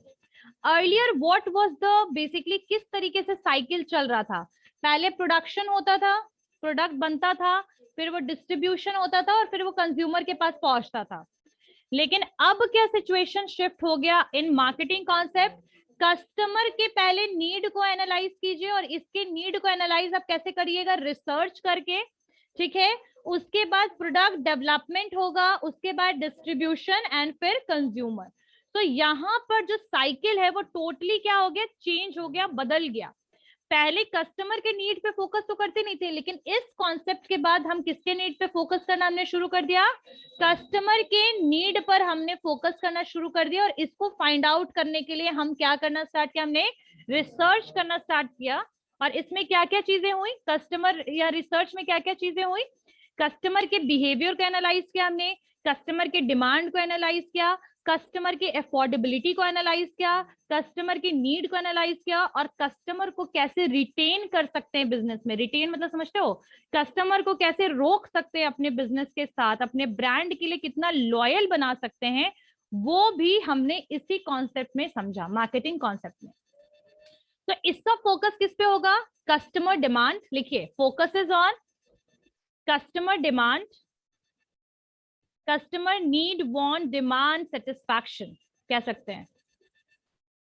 Earlier what was the basically किस तरीके से साइकिल चल रहा था? पहले प्रोडक्शन होता था, प्रोडक्ट बनता था, फिर वो डिस्ट्रीब्यूशन होता था और फिर वो कंज्यूमर के पास पहुंचता था। लेकिन अब क्या सिचुएशन शिफ्ट हो गया इन मार्केटिंग कॉन्सेप्ट? कस्टमर के पहले नीड को एनालाइज कीजिए और इसके नीड को एनालाइज आप कैसे करिएगा? रिसर्च करके, ठीक है। उसके बाद प्रोडक्ट डेवलपमेंट होगा, उसके बाद डिस्ट्रीब्यूशन एंड फिर कंज्यूमर। तो यहाँ पर जो साइकिल है वो टोटली क्या हो गया? चेंज हो गया, बदल गया। पहले कस्टमर के नीड पे फोकस तो करते नहीं थे, लेकिन इस कॉन्सेप्ट के बाद हम किसके नीड पे फोकस करना हमने शुरू कर दिया? कस्टमर के नीड पर हमने फोकस करना शुरू कर दिया। और इसको फाइंड आउट करने के लिए हम क्या करना स्टार्ट किया? हमने रिसर्च करना स्टार्ट किया। और इसमें क्या क्या चीजें हुई? कस्टमर या रिसर्च में क्या क्या चीजें हुई? कस्टमर के बिहेवियर को एनालाइज किया हमने, कस्टमर के डिमांड को एनालाइज किया, कस्टमर की अफोर्डेबिलिटी को एनालाइज किया, कस्टमर की नीड को एनालाइज किया और कस्टमर को कैसे रिटेन कर सकते हैं बिजनेस में। रिटेन मतलब समझते हो? कस्टमर को कैसे रोक सकते हैं अपने बिजनेस के साथ, अपने ब्रांड के लिए कितना लॉयल बना सकते हैं, वो भी हमने इसी कॉन्सेप्ट में समझा, मार्केटिंग कॉन्सेप्ट में। तो इसका फोकस किस पे होगा? Customer demand. लिखिए, focus is on customer demand, customer need, want, demand, satisfaction कह सकते हैं।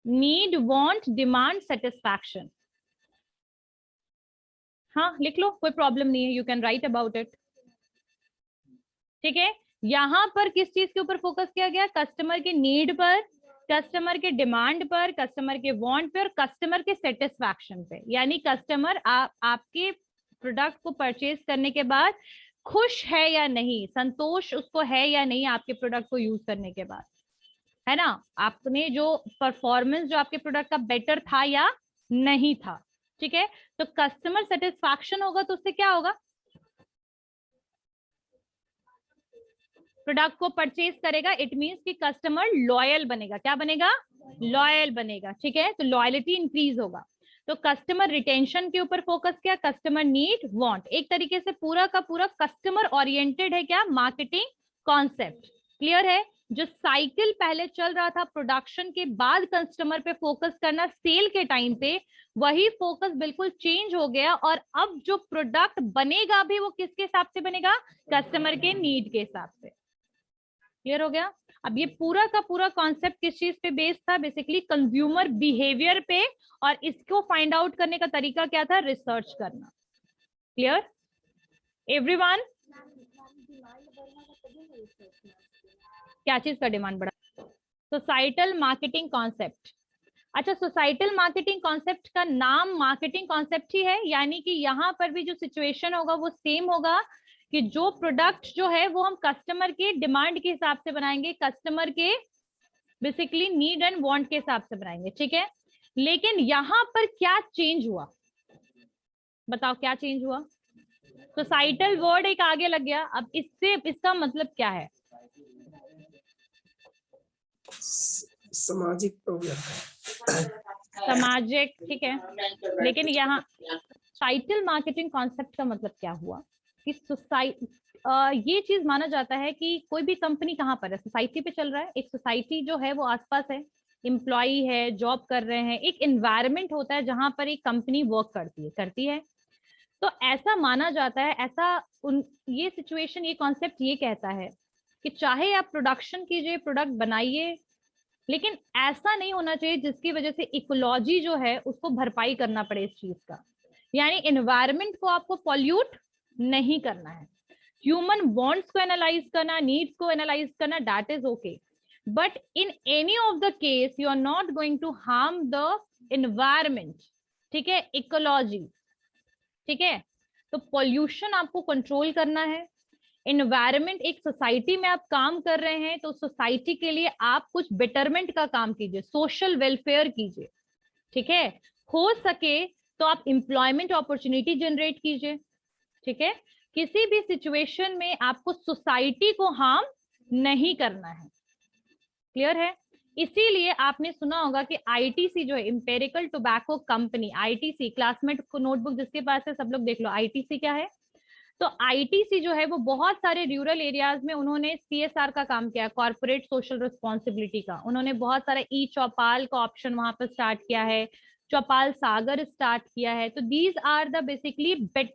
need, want, demand, satisfaction। हाँ लिख लो, कोई प्रॉब्लम नहीं है, you can write about it, ठीक है। यहां पर किस चीज के ऊपर फोकस किया गया? कस्टमर के नीड पर, कस्टमर के डिमांड पर, कस्टमर के वांट पे और कस्टमर के सेटिस्फैक्शन पे। यानी कस्टमर आपके प्रोडक्ट को परचेज करने के बाद खुश है या नहीं, संतोष उसको है या नहीं आपके प्रोडक्ट को यूज करने के बाद, है ना। आपने जो परफॉर्मेंस जो आपके प्रोडक्ट का बेटर था या नहीं था, ठीक है। तो कस्टमर सेटिस्फैक्शन होगा तो उससे क्या होगा? प्रोडक्ट को परचेज करेगा, इट मींस कि कस्टमर लॉयल बनेगा। क्या बनेगा? लॉयल बनेगा, ठीक है। तो लॉयल्टी इंक्रीज होगा। तो कस्टमर रिटेंशन के ऊपर फोकस किया, कस्टमर नीड, वांट। एक तरीके से पूरा का पूरा कस्टमर ओरिएंटेड है क्या? Marketing concept. क्लियर है? जो साइकिल पहले चल रहा था प्रोडक्शन के बाद कस्टमर पे फोकस करना सेल के टाइम पे, वही फोकस बिल्कुल चेंज हो गया और अब जो प्रोडक्ट बनेगा भी वो किसके हिसाब से बनेगा, कस्टमर के नीड के हिसाब से। क्लियर हो गया। अब ये पूरा का पूरा कॉन्सेप्ट किस चीज पे बेस्ड था, बेसिकली कंज्यूमर बिहेवियर पे, और इसको फाइंड आउट करने का तरीका क्या था, रिसर्च करना। Clear everyone? क्या चीज का डिमांड बढ़ा, सोसाइटल मार्केटिंग कॉन्सेप्ट। अच्छा, सोसाइटल मार्केटिंग कॉन्सेप्ट का नाम मार्केटिंग कॉन्सेप्ट ही है, यानी कि यहाँ पर भी जो सिचुएशन होगा वो सेम होगा कि जो प्रोडक्ट जो है वो हम कस्टमर के डिमांड के हिसाब से बनाएंगे, कस्टमर के बेसिकली नीड एंड वांट के हिसाब से बनाएंगे, ठीक है। लेकिन यहाँ पर क्या चेंज हुआ, बताओ क्या चेंज हुआ। सोसाइटल वर्ड एक आगे लग गया, अब इससे इसका मतलब क्या है, सामाजिक प्रॉब्लम, सामाजिक, ठीक है। लेकिन यहाँ सोसाइटल मार्केटिंग कॉन्सेप्ट का मतलब क्या हुआ कि ये चीज माना जाता है कि कोई भी कंपनी कहाँ पर है, सोसाइटी पे चल रहा है। एक सोसाइटी जो है वो आसपास है, एम्प्लॉय है, जॉब कर रहे हैं, एक एनवायरनमेंट होता है जहां पर एक कंपनी वर्क करती है। तो ऐसा माना जाता है, ये सिचुएशन, ये कॉन्सेप्ट ये कहता है कि चाहे आप प्रोडक्शन कीजिए, प्रोडक्ट बनाइए, लेकिन ऐसा नहीं होना चाहिए जिसकी वजह से इकोलॉजी जो है उसको भरपाई करना पड़े इस चीज का, यानी एनवायरनमेंट को आपको पॉल्यूट नहीं करना है। ह्यूमन बॉन्ड्स को एनालाइज करना, नीड्स को एनालाइज करना, that is okay, but in any of the case you are not going to harm the environment, ठीक है, इकोलॉजी, ठीक है। तो पॉल्यूशन आपको कंट्रोल करना है। एनवायरनमेंट, एक सोसाइटी में आप काम कर रहे हैं तो सोसाइटी के लिए आप कुछ बेटरमेंट का काम कीजिए, सोशल वेलफेयर कीजिए, ठीक है। हो सके तो आप एम्प्लॉयमेंट अपॉर्चुनिटी जनरेट कीजिए, ठीक है। किसी भी सिचुएशन में आपको सोसाइटी को हार्म नहीं करना है। क्लियर है? इसीलिए आपने सुना होगा कि आईटीसी जो है, empirical tobacco company, ITC, classmate को नोटबुक जिसके पास है सब लोग देख लो आईटीसी क्या है। तो आईटीसी जो है वो बहुत सारे रूरल एरियाज में उन्होंने सीएसआर का काम किया, कॉर्पोरेट सोशल रिस्पॉन्सिबिलिटी का। उन्होंने बहुत सारा ई चौपाल का ऑप्शन वहां पर स्टार्ट किया है, चौपाल सागर स्टार्ट किया है। तो दीज आर द बेसिकली,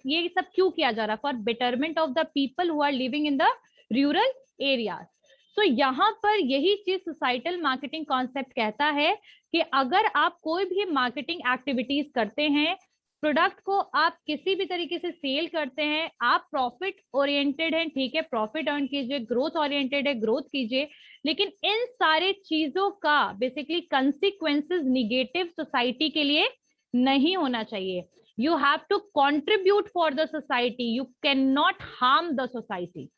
ये सब क्यों किया जा रहा, for betterment of the people who are living in the rural areas. तो यहाँ पर यही चीज सोसाइटल मार्केटिंग कॉन्सेप्ट कहता है कि अगर आप कोई भी मार्केटिंग एक्टिविटीज करते हैं, प्रोडक्ट को आप किसी भी तरीके से सेल करते हैं, आप प्रॉफिट ओरिएंटेड हैं, ठीक है, प्रॉफिट अर्न कीजिए, ग्रोथ ओरिएंटेड है, ग्रोथ कीजिए, लेकिन इन सारे चीजों का बेसिकली कंसिक्वेंसेस निगेटिव सोसाइटी के लिए नहीं होना चाहिए। You have to contribute for the society, you can not harm the society.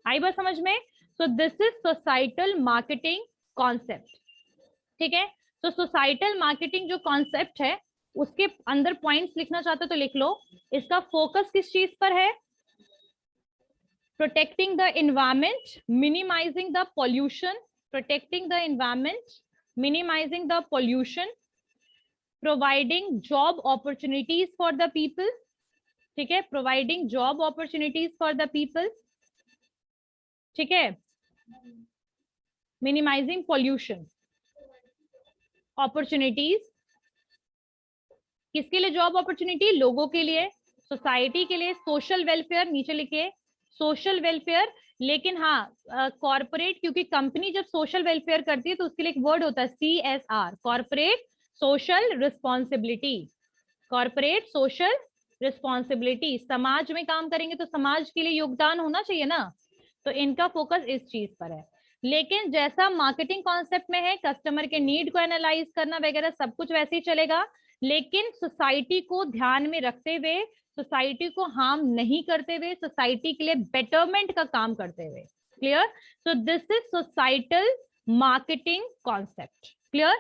आई बात समझ में? So this is societal marketing concept, ठीक है। तो सोसाइटल मार्केटिंग जो कॉन्सेप्ट है उसके अंदर पॉइंट्स लिखना चाहते हो तो लिख लो। इसका फोकस किस चीज पर है, protecting the environment, minimising the pollution, protecting the environment, minimising the pollution, providing job opportunities for the people, ठीक है, providing job opportunities for the people, ठीक है, मिनिमाइजिंग पॉल्यूशन, अपॉर्चुनिटीज, किसके लिए जॉब अपॉर्चुनिटी, लोगों के लिए, सोसाइटी के लिए, सोशल वेलफेयर, नीचे लिखिए सोशल वेलफेयर। लेकिन हाँ, कॉर्पोरेट, क्योंकि कंपनी जब सोशल वेलफेयर करती है तो उसके लिए एक वर्ड होता है CSR, corporate social responsibility, corporate social responsibility. समाज में काम करेंगे तो समाज के लिए योगदान होना चाहिए ना, तो इनका फोकस इस चीज पर है। लेकिन जैसा मार्केटिंग कॉन्सेप्ट में है, कस्टमर के नीड को एनालाइज करना वगैरह सब कुछ वैसे ही चलेगा, लेकिन सोसाइटी को ध्यान में रखते हुए, सोसाइटी को हार्म नहीं करते हुए, सोसाइटी के लिए बेटरमेंट का काम करते हुए। Clear? So this is societal marketing concept. Clear?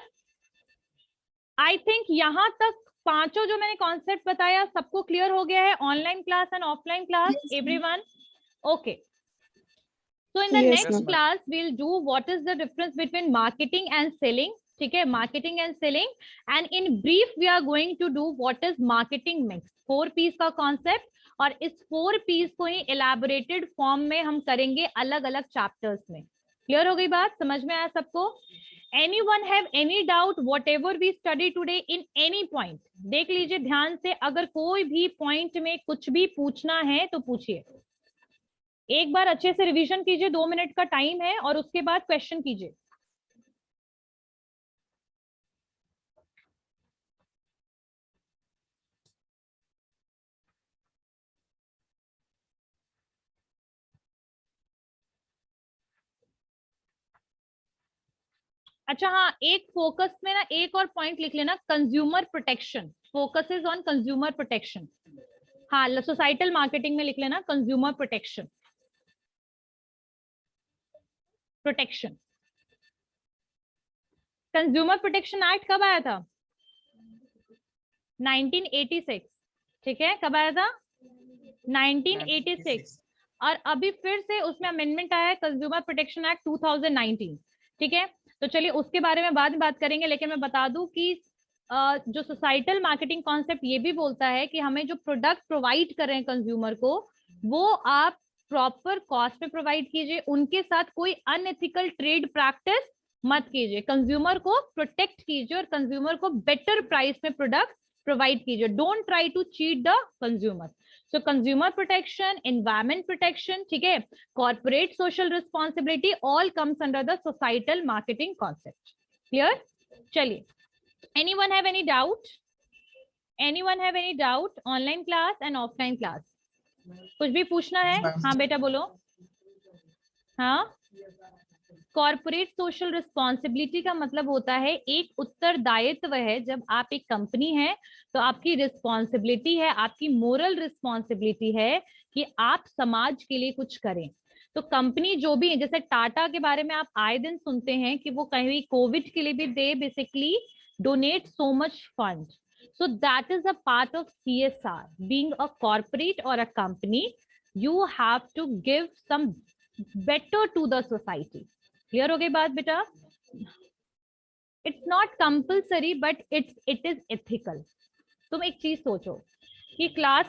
I think यहां तक पांचों जो मैंने कॉन्सेप्ट बताया सबको क्लियर हो गया है, online class and offline class, everyone? Okay, so in the Yes, next ma'am. class we'll do what is the difference between marketing and selling, ठीक है, marketing and selling, and in brief we are going to do what is marketing mix, 4 P's का concept, और इस 4 P's को ही elaborated form में हम करेंगे अलग अलग chapters में। क्लियर हो गई बात, समझ में आया सबको? Anyone have any doubt whatever we study today in any point? देख लीजिए ध्यान से, अगर कोई भी पॉइंट में कुछ भी पूछना है तो पूछिए। एक बार अच्छे से रिवीजन कीजिए, 2 मिनट का टाइम है, और उसके बाद क्वेश्चन कीजिए। अच्छा हाँ, एक फोकस में ना एक और पॉइंट लिख लेना, consumer protection, focus is on consumer protection. हाँ, सोसाइटल मार्केटिंग में लिख लेना consumer protection. Protection, consumer protection act कब आया था? 1986। ठीक है, कब आया था? 1986। और अभी फिर से उसमें अमेंडमेंट आया है, कंज्यूमर प्रोटेक्शन एक्ट 2019। ठीक है, तो चलिए उसके बारे में बाद में बात करेंगे, लेकिन मैं बता दूं कि जो सोसाइटल मार्केटिंग कॉन्सेप्ट ये भी बोलता है कि हमें जो प्रोडक्ट प्रोवाइड कर रहे हैं कंज्यूमर को, वो आप प्रॉपर कॉस्ट में प्रोवाइड कीजिए, उनके साथ कोई अनएथिकल ट्रेड प्रैक्टिस मत कीजिए, कंज्यूमर को प्रोटेक्ट कीजिए और कंज्यूमर को बेटर प्राइस में प्रोडक्ट प्रोवाइड कीजिए। Don't try to cheat the consumer. So consumer protection, environment protection, ठीक है, corporate social responsibility, all comes under the societal marketing concept. Clear? चलिए, anyone have any doubt? Anyone have any doubt? Online class and offline class, कुछ भी पूछना है? हाँ बेटा बोलो। हाँ, कॉर्पोरेट सोशल रिस्पॉन्सिबिलिटी का मतलब होता है एक उत्तरदायित्व है। जब आप एक कंपनी है तो आपकी रिस्पॉन्सिबिलिटी है, आपकी मोरल रिस्पॉन्सिबिलिटी है कि आप समाज के लिए कुछ करें। तो कंपनी जो भी है, जैसे टाटा के बारे में आप आए दिन सुनते हैं कि वो कहीं कोविड के लिए भी they basically donate so much fund. So that is a part of CSR. Being a corporate or a company, you have to give some better to the society. Clear हो गई बात बेटा? It's not compulsory, but it is ethical. तुम एक चीज सोचो कि class